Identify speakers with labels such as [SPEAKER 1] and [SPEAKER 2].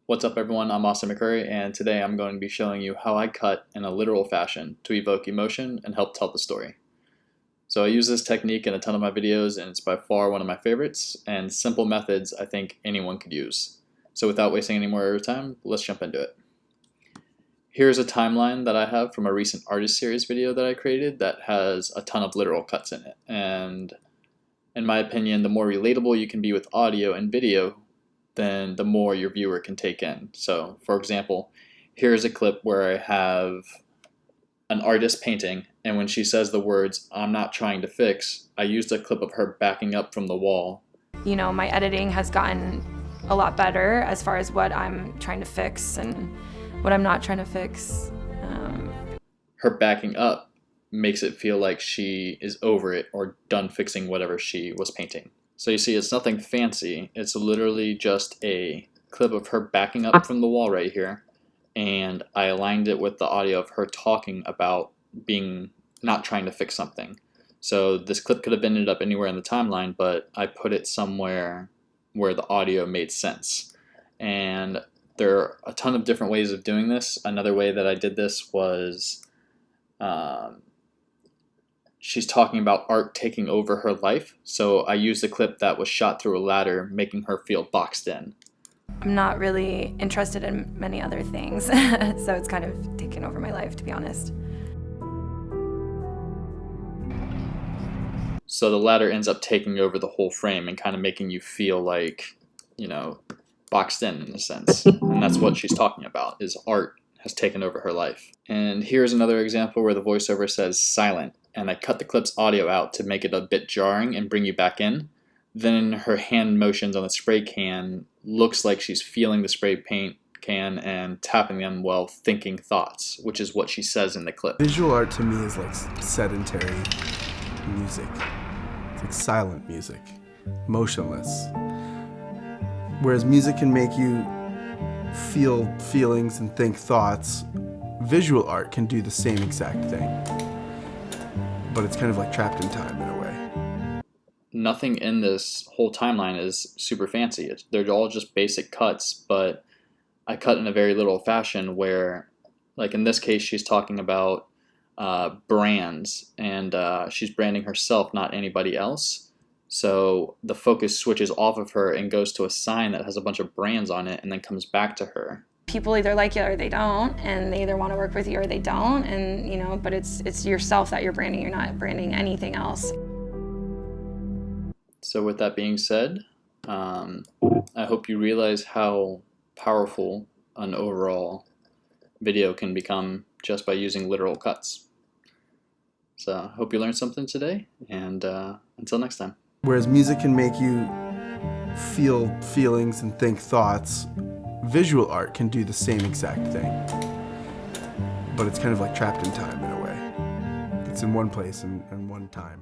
[SPEAKER 1] What's up everyone, I'm Austin McCurry, and today I'm going to be showing you how I cut in a literal fashion to evoke emotion and help tell the story. So I use this technique in a ton of my videos, and it's by far one of my favorites, and simple methods I think anyone could use. So without wasting any more time, let's jump into it. Here's a timeline that I have from a recent artist series video that I created that has a ton of literal cuts in it. And in my opinion, the more relatable you can be with audio and video, then the more your viewer can take in. So, for example, here's a clip where I have an artist painting, and when she says the words, "I'm not trying to fix," I used a clip of her backing up from the wall.
[SPEAKER 2] You know, my editing has gotten a lot better as far as what I'm trying to fix and what I'm not trying to fix.
[SPEAKER 1] Her backing up makes it feel like she is over it or done fixing whatever she was painting. So you see, it's nothing fancy. It's literally just a clip of her backing up from the wall right here, and I aligned it with the audio of her talking about being not trying to fix something. So this clip could have ended up anywhere in the timeline, but I put it somewhere where the audio made sense. And there are a ton of different ways of doing this. Another way that I did this was she's talking about art taking over her life. So I used a clip that was shot through a ladder, making her feel boxed in.
[SPEAKER 2] I'm not really interested in many other things, so it's kind of taken over my life, to be honest.
[SPEAKER 1] So the ladder ends up taking over the whole frame and kind of making you feel like, boxed in a sense. And that's what she's talking about, is art has taken over her life. And here's another example where the voiceover says silent, and I cut the clip's audio out to make it a bit jarring and bring you back in. Then her hand motions on the spray can looks like she's feeling the spray paint can and tapping them while thinking thoughts, which is what she says in the clip.
[SPEAKER 3] Visual art to me is like sedentary music. It's like silent music, motionless. Whereas music can make you feel feelings and think thoughts, visual art can do the same exact thing. But it's kind of like trapped in time in a way.
[SPEAKER 1] Nothing in this whole timeline is super fancy. They're all just basic cuts, but I cut in a very literal fashion where, like in this case, she's talking about brands, and she's branding herself, not anybody else. So the focus switches off of her and goes to a sign that has a bunch of brands on it and then comes back to her.
[SPEAKER 2] People either like you or they don't, and they either want to work with you or they don't, and but it's yourself that you're branding. You're not branding anything else.
[SPEAKER 1] So with that being said, I hope you realize how powerful an overall video can become just by using literal cuts. So I hope you learned something today, and until next time.
[SPEAKER 3] Whereas music can make you feel feelings and think thoughts, visual art can do the same exact thing. But it's kind of like trapped in time in a way. It's in one place and one time.